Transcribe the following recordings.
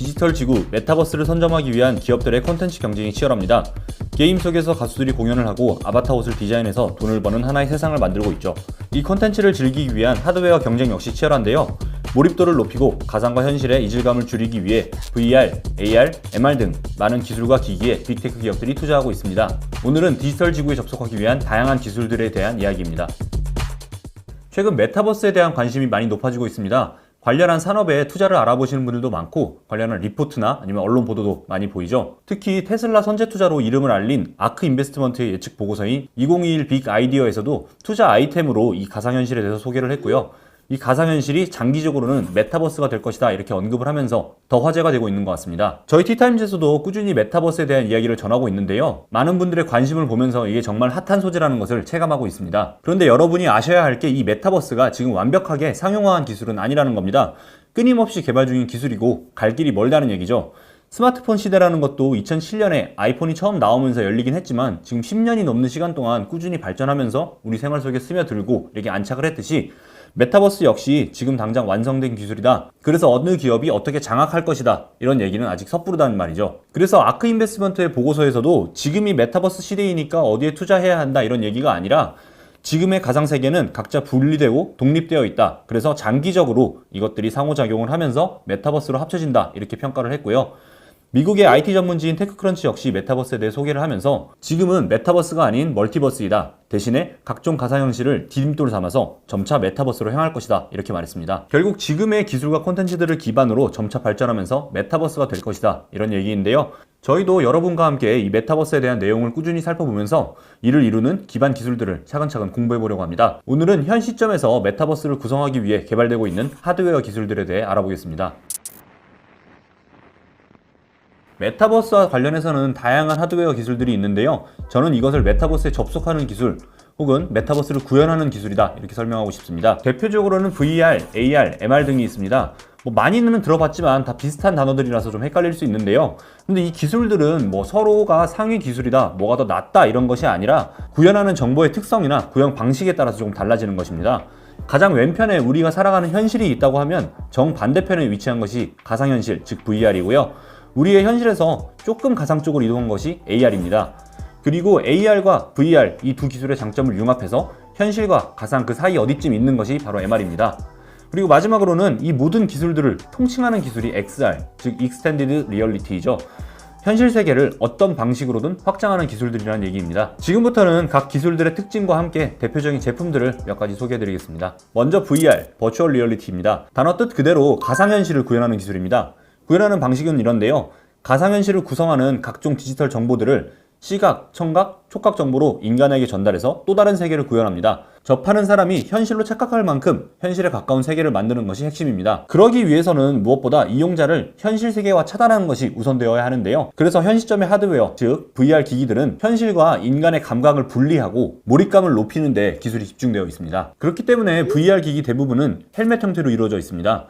디지털 지구, 메타버스를 선점하기 위한 기업들의 콘텐츠 경쟁이 치열합니다. 게임 속에서 가수들이 공연을 하고 아바타 옷을 디자인해서 돈을 버는 하나의 세상을 만들고 있죠. 이 콘텐츠를 즐기기 위한 하드웨어 경쟁 역시 치열한데요. 몰입도를 높이고 가상과 현실의 이질감을 줄이기 위해 VR, AR, MR 등 많은 기술과 기기에 빅테크 기업들이 투자하고 있습니다. 오늘은 디지털 지구에 접속하기 위한 다양한 기술들에 대한 이야기입니다. 최근 메타버스에 대한 관심이 많이 높아지고 있습니다. 관련한 산업에 투자를 알아보시는 분들도 많고 관련한 리포트나 아니면 언론 보도도 많이 보이죠. 특히 테슬라 선제 투자로 이름을 알린 아크 인베스트먼트의 예측 보고서인 2021 빅 아이디어에서도 투자 아이템으로 이 가상현실에 대해서 소개를 했고요. 이 가상현실이 장기적으로는 메타버스가 될 것이다 이렇게 언급을 하면서 더 화제가 되고 있는 것 같습니다. 저희 티타임즈에서도 꾸준히 메타버스에 대한 이야기를 전하고 있는데요. 많은 분들의 관심을 보면서 이게 정말 핫한 소재라는 것을 체감하고 있습니다. 그런데 여러분이 아셔야 할 게 이 메타버스가 지금 완벽하게 상용화한 기술은 아니라는 겁니다. 끊임없이 개발 중인 기술이고 갈 길이 멀다는 얘기죠. 스마트폰 시대라는 것도 2007년에 아이폰이 처음 나오면서 열리긴 했지만 지금 10년이 넘는 시간 동안 꾸준히 발전하면서 우리 생활 속에 스며들고 이렇게 안착을 했듯이 메타버스 역시 지금 당장 완성된 기술이다. 그래서 어느 기업이 어떻게 장악할 것이다. 이런 얘기는 아직 섣부르다는 말이죠. 그래서 아크 인베스트먼트의 보고서에서도 지금이 메타버스 시대이니까 어디에 투자해야 한다 이런 얘기가 아니라 지금의 가상세계는 각자 분리되고 독립되어 있다. 그래서 장기적으로 이것들이 상호작용을 하면서 메타버스로 합쳐진다. 이렇게 평가를 했고요. 미국의 IT 전문지인 테크크런치 역시 메타버스에 대해 소개를 하면서 지금은 메타버스가 아닌 멀티버스이다. 대신에 각종 가상현실을 디딤돌 삼아서 점차 메타버스로 향할 것이다. 이렇게 말했습니다. 결국 지금의 기술과 콘텐츠들을 기반으로 점차 발전하면서 메타버스가 될 것이다. 이런 얘기인데요. 저희도 여러분과 함께 이 메타버스에 대한 내용을 꾸준히 살펴보면서 이를 이루는 기반 기술들을 차근차근 공부해 보려고 합니다. 오늘은 현 시점에서 메타버스를 구성하기 위해 개발되고 있는 하드웨어 기술들에 대해 알아보겠습니다. 메타버스와 관련해서는 다양한 하드웨어 기술들이 있는데요. 저는 이것을 메타버스에 접속하는 기술 혹은 메타버스를 구현하는 기술이다 이렇게 설명하고 싶습니다. 대표적으로는 VR, AR, MR 등이 있습니다. 많이는 들어봤지만 다 비슷한 단어들이라서 좀 헷갈릴 수 있는데요. 근데 이 기술들은 서로가 상위 기술이다, 뭐가 더 낫다 이런 것이 아니라 구현하는 정보의 특성이나 구현 방식에 따라서 조금 달라지는 것입니다. 가장 왼편에 우리가 살아가는 현실이 있다고 하면 정반대편에 위치한 것이 가상현실, 즉 VR이고요. 우리의 현실에서 조금 가상 쪽으로 이동한 것이 AR입니다. 그리고 AR과 VR 이 두 기술의 장점을 융합해서 현실과 가상 그 사이 어디쯤 있는 것이 바로 MR입니다. 그리고 마지막으로는 이 모든 기술들을 통칭하는 기술이 XR, 즉 Extended Reality이죠. 현실 세계를 어떤 방식으로든 확장하는 기술들이라는 얘기입니다. 지금부터는 각 기술들의 특징과 함께 대표적인 제품들을 몇 가지 소개해드리겠습니다. 먼저 VR, Virtual Reality입니다. 단어 뜻 그대로 가상현실을 구현하는 기술입니다. 구현하는 방식은 이런데요. 가상현실을 구성하는 각종 디지털 정보들을 시각, 청각, 촉각 정보로 인간에게 전달해서 또 다른 세계를 구현합니다. 접하는 사람이 현실로 착각할 만큼 현실에 가까운 세계를 만드는 것이 핵심입니다. 그러기 위해서는 무엇보다 이용자를 현실 세계와 차단하는 것이 우선되어야 하는데요. 그래서 현 시점의 하드웨어, 즉 VR 기기들은 현실과 인간의 감각을 분리하고 몰입감을 높이는 데 기술이 집중되어 있습니다. 그렇기 때문에 VR 기기 대부분은 헬멧 형태로 이루어져 있습니다.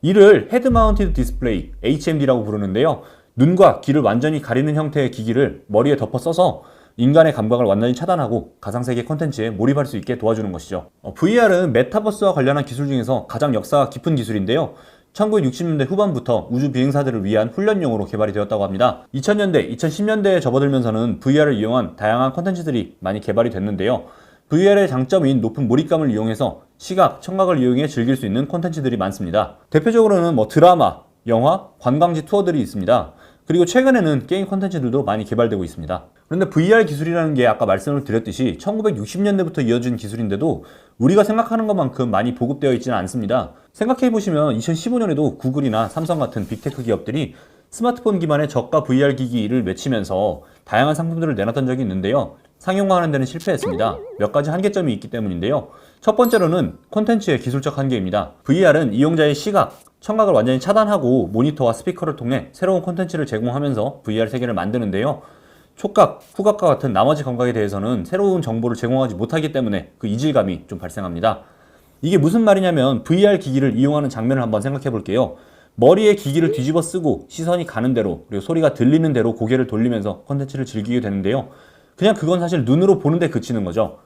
이를 헤드 마운티드 디스플레이, HMD라고 부르는데요. 눈과 귀를 완전히 가리는 형태의 기기를 머리에 덮어 써서 인간의 감각을 완전히 차단하고 가상세계 콘텐츠에 몰입할 수 있게 도와주는 것이죠. VR은 메타버스와 관련한 기술 중에서 가장 역사가 깊은 기술인데요. 1960년대 후반부터 우주 비행사들을 위한 훈련용으로 개발이 되었다고 합니다. 2000년대, 2010년대에 접어들면서는 VR을 이용한 다양한 콘텐츠들이 많이 개발이 됐는데요. VR의 장점인 높은 몰입감을 이용해서 시각, 청각을 이용해 즐길 수 있는 콘텐츠들이 많습니다. 대표적으로는 드라마, 영화, 관광지 투어들이 있습니다. 그리고 최근에는 게임 콘텐츠들도 많이 개발되고 있습니다. 그런데 VR 기술이라는 게 아까 말씀을 드렸듯이 1960년대부터 이어진 기술인데도 우리가 생각하는 것만큼 많이 보급되어 있지는 않습니다. 생각해보시면 2015년에도 구글이나 삼성 같은 빅테크 기업들이 스마트폰 기반의 저가 VR 기기를 외치면서 다양한 상품들을 내놨던 적이 있는데요. 상용화하는 데는 실패했습니다. 몇 가지 한계점이 있기 때문인데요. 첫 번째로는 콘텐츠의 기술적 한계입니다. VR은 이용자의 시각, 청각을 완전히 차단하고 모니터와 스피커를 통해 새로운 콘텐츠를 제공하면서 VR 세계를 만드는데요. 촉각, 후각과 같은 나머지 감각에 대해서는 새로운 정보를 제공하지 못하기 때문에 그 이질감이 좀 발생합니다. 이게 무슨 말이냐면 VR 기기를 이용하는 장면을 한번 생각해 볼게요. 머리에 기기를 뒤집어 쓰고 시선이 가는 대로 그리고 소리가 들리는 대로 고개를 돌리면서 콘텐츠를 즐기게 되는데요. 그냥 그건 사실 눈으로 보는데 그치는 거죠.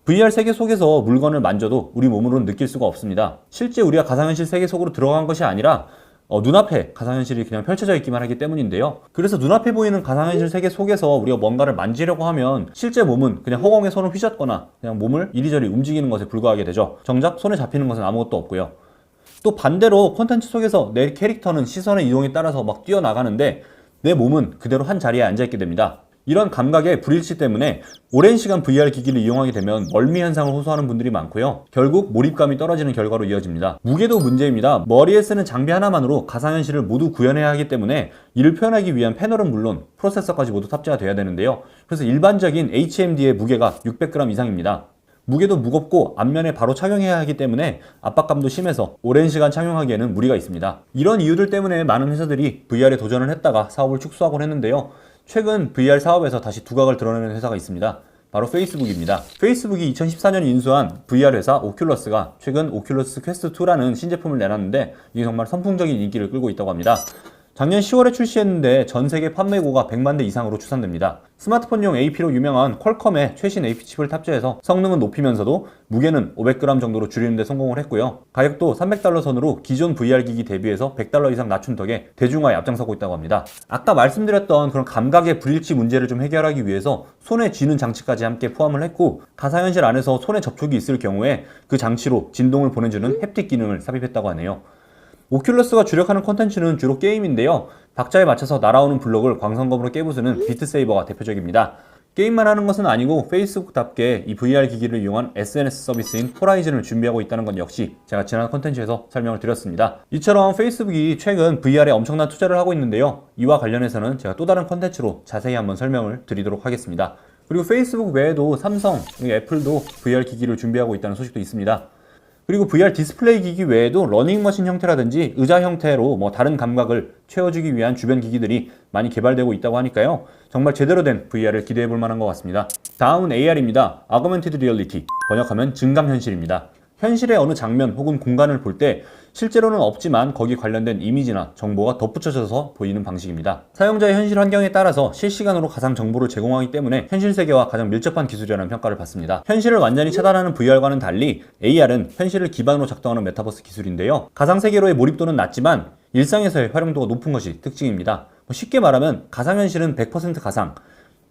VR 세계 속에서 물건을 만져도 우리 몸으로는 느낄 수가 없습니다. 실제 우리가 가상현실 세계 속으로 들어간 것이 아니라 눈앞에 가상현실이 그냥 펼쳐져 있기만 하기 때문인데요. 그래서 눈앞에 보이는 가상현실 세계 속에서 우리가 뭔가를 만지려고 하면 실제 몸은 그냥 허공에 손을 휘젓거나 그냥 몸을 이리저리 움직이는 것에 불과하게 되죠. 정작 손에 잡히는 것은 아무것도 없고요. 또 반대로 콘텐츠 속에서 내 캐릭터는 시선의 이동에 따라서 막 뛰어나가는데 내 몸은 그대로 한 자리에 앉아있게 됩니다. 이런 감각의 불일치 때문에 오랜 시간 VR 기기를 이용하게 되면 멀미 현상을 호소하는 분들이 많고요. 결국 몰입감이 떨어지는 결과로 이어집니다. 무게도 문제입니다. 머리에 쓰는 장비 하나만으로 가상현실을 모두 구현해야 하기 때문에 이를 표현하기 위한 패널은 물론 프로세서까지 모두 탑재가 돼야 되는데요. 그래서 일반적인 HMD의 무게가 600g 이상입니다. 무게도 무겁고 앞면에 바로 착용해야 하기 때문에 압박감도 심해서 오랜 시간 착용하기에는 무리가 있습니다. 이런 이유들 때문에 많은 회사들이 VR에 도전을 했다가 사업을 축소하곤 했는데요. 최근 VR 사업에서 다시 두각을 드러내는 회사가 있습니다. 바로 페이스북입니다. 페이스북이 2014년 인수한 VR 회사 오큘러스가 최근 오큘러스 퀘스트 2라는 신제품을 내놨는데 이게 정말 선풍적인 인기를 끌고 있다고 합니다. 작년 10월에 출시했는데 전 세계 판매고가 100만 대 이상으로 추산됩니다. 스마트폰용 AP로 유명한 퀄컴의 최신 AP칩을 탑재해서 성능은 높이면서도 무게는 500g 정도로 줄이는 데 성공을 했고요. 가격도 $300 선으로 기존 VR 기기 대비해서 $100 이상 낮춘 덕에 대중화에 앞장서고 있다고 합니다. 아까 말씀드렸던 그런 감각의 불일치 문제를 좀 해결하기 위해서 손에 쥐는 장치까지 함께 포함을 했고 가상현실 안에서 손에 접촉이 있을 경우에 그 장치로 진동을 보내주는 햅틱 기능을 삽입했다고 하네요. 오큘러스가 주력하는 콘텐츠는 주로 게임인데요. 박자에 맞춰서 날아오는 블록을 광선검으로 깨부수는 비트세이버가 대표적입니다. 게임만 하는 것은 아니고 페이스북답게 이 VR 기기를 이용한 SNS 서비스인 호라이즌을 준비하고 있다는 건 역시 제가 지난 콘텐츠에서 설명을 드렸습니다. 이처럼 페이스북이 최근 VR에 엄청난 투자를 하고 있는데요. 이와 관련해서는 제가 또 다른 콘텐츠로 자세히 한번 설명을 드리도록 하겠습니다. 그리고 페이스북 외에도 삼성, 애플도 VR 기기를 준비하고 있다는 소식도 있습니다. 그리고 VR 디스플레이 기기 외에도 러닝머신 형태라든지 의자 형태로 다른 감각을 채워주기 위한 주변 기기들이 많이 개발되고 있다고 하니까요. 정말 제대로 된 VR을 기대해 볼 만한 것 같습니다. 다음은 AR입니다. Augmented Reality. 번역하면 증강현실입니다. 현실의 어느 장면 혹은 공간을 볼 때 실제로는 없지만 거기 관련된 이미지나 정보가 덧붙여져서 보이는 방식입니다. 사용자의 현실 환경에 따라서 실시간으로 가상 정보를 제공하기 때문에 현실 세계와 가장 밀접한 기술이라는 평가를 받습니다. 현실을 완전히 차단하는 VR과는 달리 AR은 현실을 기반으로 작동하는 메타버스 기술인데요. 가상 세계로의 몰입도는 낮지만 일상에서의 활용도가 높은 것이 특징입니다. 쉽게 말하면 가상현실은 100% 가상,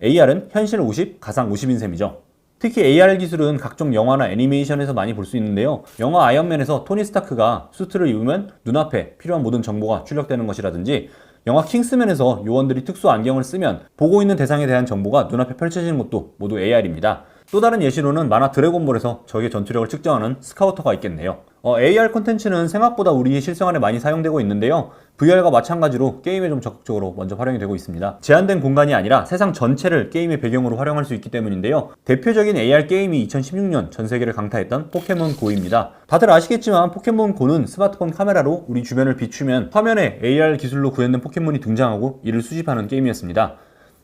AR은 현실 50, 가상 50인 셈이죠. 특히 AR 기술은 각종 영화나 애니메이션에서 많이 볼 수 있는데요. 영화 아이언맨에서 토니 스타크가 수트를 입으면 눈앞에 필요한 모든 정보가 출력되는 것이라든지 영화 킹스맨에서 요원들이 특수 안경을 쓰면 보고 있는 대상에 대한 정보가 눈앞에 펼쳐지는 것도 모두 AR입니다. 또 다른 예시로는 만화 드래곤볼에서 적의 전투력을 측정하는 스카우터가 있겠네요. AR 콘텐츠는 생각보다 우리의 실생활에 많이 사용되고 있는데요. VR과 마찬가지로 게임에 좀 적극적으로 먼저 활용이 되고 있습니다. 제한된 공간이 아니라 세상 전체를 게임의 배경으로 활용할 수 있기 때문인데요. 대표적인 AR 게임이 2016년 전 세계를 강타했던 포켓몬고입니다. 다들 아시겠지만 포켓몬고는 스마트폰 카메라로 우리 주변을 비추면 화면에 AR 기술로 구현된 포켓몬이 등장하고 이를 수집하는 게임이었습니다.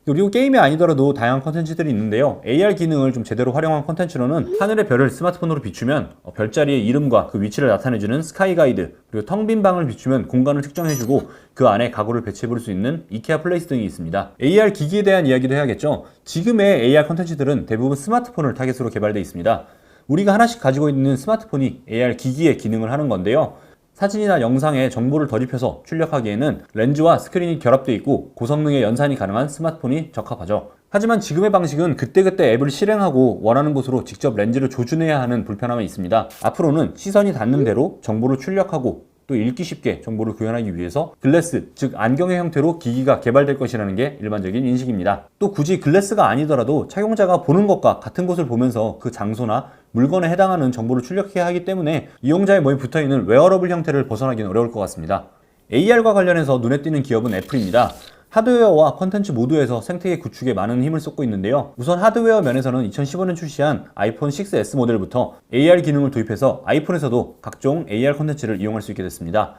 그리고 게임이 아니더라도 다양한 컨텐츠들이 있는데요. AR 기능을 좀 제대로 활용한 컨텐츠로는 하늘의 별을 스마트폰으로 비추면 별자리의 이름과 그 위치를 나타내주는 스카이 가이드, 그리고 텅 빈 방을 비추면 공간을 측정해주고 그 안에 가구를 배치해볼 수 있는 이케아 플레이스 등이 있습니다. AR 기기에 대한 이야기도 해야겠죠. 지금의 AR 컨텐츠들은 대부분 스마트폰을 타겟으로 개발되어 있습니다. 우리가 하나씩 가지고 있는 스마트폰이 AR 기기의 기능을 하는 건데요. 사진이나 영상에 정보를 덧입혀서 출력하기에는 렌즈와 스크린이 결합되어 있고 고성능의 연산이 가능한 스마트폰이 적합하죠. 하지만 지금의 방식은 그때그때 앱을 실행하고 원하는 곳으로 직접 렌즈를 조준해야 하는 불편함이 있습니다. 앞으로는 시선이 닿는 대로 정보를 출력하고 또 읽기 쉽게 정보를 구현하기 위해서 글래스, 즉 안경의 형태로 기기가 개발될 것이라는 게 일반적인 인식입니다. 또 굳이 글래스가 아니더라도 착용자가 보는 것과 같은 곳을 보면서 그 장소나 물건에 해당하는 정보를 출력해야 하기 때문에 이용자의 몸에 붙어있는 웨어러블 형태를 벗어나기는 어려울 것 같습니다. AR과 관련해서 눈에 띄는 기업은 애플입니다. 하드웨어와 컨텐츠 모두에서 생태계 구축에 많은 힘을 쏟고 있는데요. 우선 하드웨어 면에서는 2015년 출시한 아이폰 6S 모델부터 AR 기능을 도입해서 아이폰에서도 각종 AR 컨텐츠를 이용할 수 있게 됐습니다.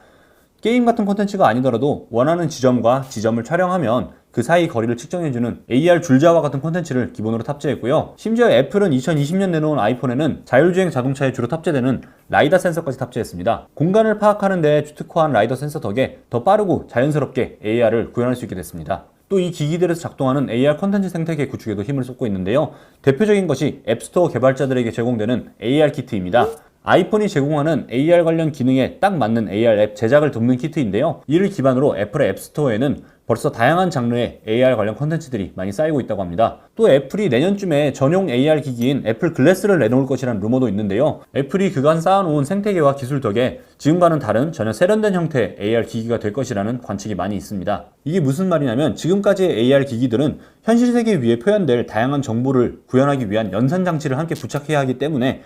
게임 같은 컨텐츠가 아니더라도 원하는 지점과 지점을 촬영하면 그 사이 거리를 측정해주는 AR 줄자와 같은 콘텐츠를 기본으로 탑재했고요. 심지어 애플은 2020년 내놓은 아이폰에는 자율주행 자동차에 주로 탑재되는 라이다 센서까지 탑재했습니다. 공간을 파악하는 데 특화한 라이더 센서 덕에 더 빠르고 자연스럽게 AR을 구현할 수 있게 됐습니다. 또 이 기기들에서 작동하는 AR 컨텐츠 생태계 구축에도 힘을 쏟고 있는데요. 대표적인 것이 앱스토어 개발자들에게 제공되는 AR 키트입니다. 아이폰이 제공하는 AR 관련 기능에 딱 맞는 AR 앱 제작을 돕는 키트인데요. 이를 기반으로 애플의 앱스토어에는 벌써 다양한 장르의 AR 관련 콘텐츠들이 많이 쌓이고 있다고 합니다. 또 애플이 내년쯤에 전용 AR 기기인 애플 글래스를 내놓을 것이라는 루머도 있는데요. 애플이 그간 쌓아놓은 생태계와 기술 덕에 지금과는 다른 전혀 세련된 형태의 AR 기기가 될 것이라는 관측이 많이 있습니다. 이게 무슨 말이냐면 지금까지의 AR 기기들은 현실 세계 위에 표현될 다양한 정보를 구현하기 위한 연산 장치를 함께 부착해야 하기 때문에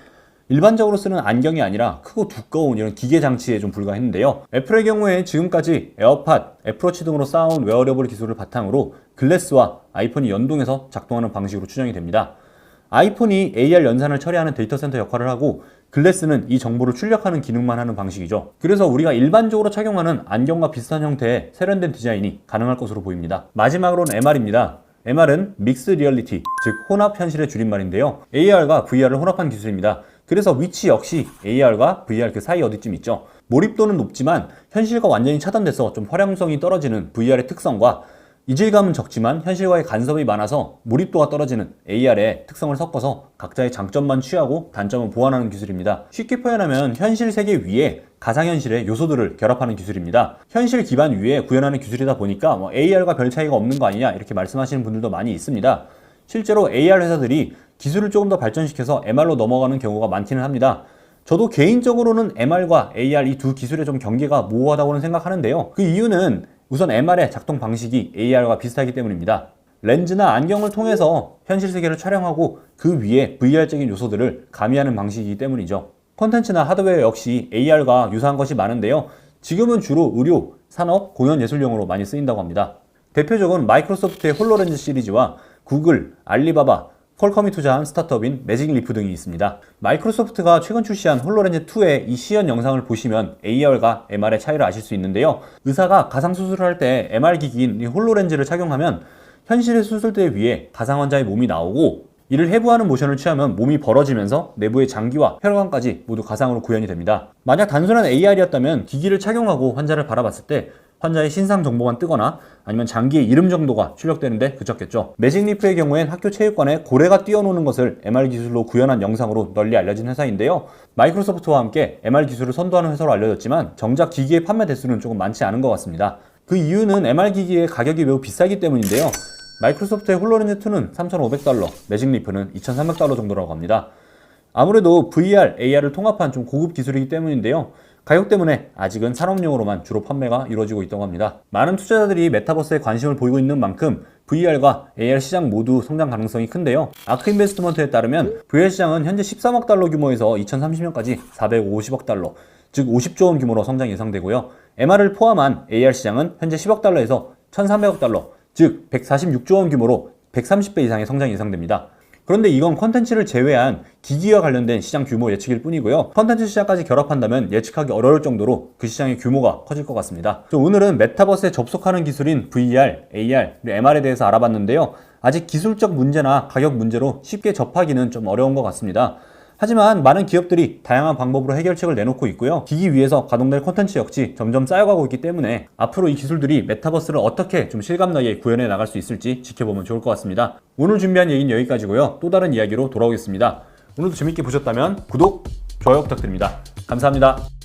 일반적으로 쓰는 안경이 아니라 크고 두꺼운 이런 기계 장치에 좀 불과했는데요. 애플의 경우에 지금까지 에어팟, 애플워치 등으로 쌓아온 웨어러블 기술을 바탕으로 글래스와 아이폰이 연동해서 작동하는 방식으로 추정이 됩니다. 아이폰이 AR 연산을 처리하는 데이터 센터 역할을 하고 글래스는 이 정보를 출력하는 기능만 하는 방식이죠. 그래서 우리가 일반적으로 착용하는 안경과 비슷한 형태의 세련된 디자인이 가능할 것으로 보입니다. 마지막으로는 MR입니다. MR은 믹스 리얼리티, 즉 혼합 현실의 줄임말인데요. AR과 VR을 혼합한 기술입니다. 그래서 위치 역시 AR과 VR 그 사이 어디쯤 있죠. 몰입도는 높지만 현실과 완전히 차단돼서 좀 활용성이 떨어지는 VR의 특성과 이질감은 적지만 현실과의 간섭이 많아서 몰입도가 떨어지는 AR의 특성을 섞어서 각자의 장점만 취하고 단점은 보완하는 기술입니다. 쉽게 표현하면 현실 세계 위에 가상현실의 요소들을 결합하는 기술입니다. 현실 기반 위에 구현하는 기술이다 보니까 AR과 별 차이가 없는 거 아니냐 이렇게 말씀하시는 분들도 많이 있습니다. 실제로 AR 회사들이 기술을 조금 더 발전시켜서 MR로 넘어가는 경우가 많기는 합니다. 저도 개인적으로는 MR과 AR 이 두 기술의 좀 경계가 모호하다고는 생각하는데요. 그 이유는 우선 MR의 작동 방식이 AR과 비슷하기 때문입니다. 렌즈나 안경을 통해서 현실 세계를 촬영하고 그 위에 VR적인 요소들을 가미하는 방식이기 때문이죠. 콘텐츠나 하드웨어 역시 AR과 유사한 것이 많은데요. 지금은 주로 의료, 산업, 공연 예술용으로 많이 쓰인다고 합니다. 대표적인 마이크로소프트의 홀로렌즈 시리즈와 구글, 알리바바, 퀄컴이 투자한 스타트업인 매직리프 등이 있습니다. 마이크로소프트가 최근 출시한 홀로렌즈 2의 이 시연 영상을 보시면 AR과 MR의 차이를 아실 수 있는데요. 의사가 가상수술을 할 때 MR 기기인 이 홀로렌즈를 착용하면 현실의 수술대 위에 가상 환자의 몸이 나오고 이를 해부하는 모션을 취하면 몸이 벌어지면서 내부의 장기와 혈관까지 모두 가상으로 구현이 됩니다. 만약 단순한 AR이었다면 기기를 착용하고 환자를 바라봤을 때 환자의 신상 정보만 뜨거나 아니면 장기의 이름 정도가 출력되는데 그쳤겠죠. 매직리프의 경우엔 학교 체육관에 고래가 뛰어노는 것을 MR 기술로 구현한 영상으로 널리 알려진 회사인데요. 마이크로소프트와 함께 MR 기술을 선도하는 회사로 알려졌지만 정작 기기의 판매 대수는 조금 많지 않은 것 같습니다. 그 이유는 MR 기기의 가격이 매우 비싸기 때문인데요. 마이크로소프트의 홀로렌즈 2는 $3,500, 매직리프는 $2,300 정도라고 합니다. 아무래도 VR, AR을 통합한 좀 고급 기술이기 때문인데요. 가격 때문에 아직은 산업용으로만 주로 판매가 이루어지고 있다고 합니다. 많은 투자자들이 메타버스에 관심을 보이고 있는 만큼 VR과 AR 시장 모두 성장 가능성이 큰데요. 아크 인베스트먼트에 따르면 VR 시장은 현재 $13억 규모에서 2030년까지 $450억, 즉 50조 원 규모로 성장 예상되고요. MR을 포함한 AR 시장은 현재 $10억에서 $1,300억, 즉 146조 원 규모로 130배 이상의 성장이 예상됩니다. 그런데 이건 컨텐츠를 제외한 기기와 관련된 시장 규모 예측일 뿐이고요. 컨텐츠 시장까지 결합한다면 예측하기 어려울 정도로 그 시장의 규모가 커질 것 같습니다. 오늘은 메타버스에 접속하는 기술인 VR, AR, MR에 대해서 알아봤는데요. 아직 기술적 문제나 가격 문제로 쉽게 접하기는 좀 어려운 것 같습니다. 하지만 많은 기업들이 다양한 방법으로 해결책을 내놓고 있고요. 기기 위에서 가동될 콘텐츠 역시 점점 쌓여가고 있기 때문에 앞으로 이 기술들이 메타버스를 어떻게 좀 실감나게 구현해 나갈 수 있을지 지켜보면 좋을 것 같습니다. 오늘 준비한 얘기는 여기까지고요. 또 다른 이야기로 돌아오겠습니다. 오늘도 재밌게 보셨다면 구독, 좋아요 부탁드립니다. 감사합니다.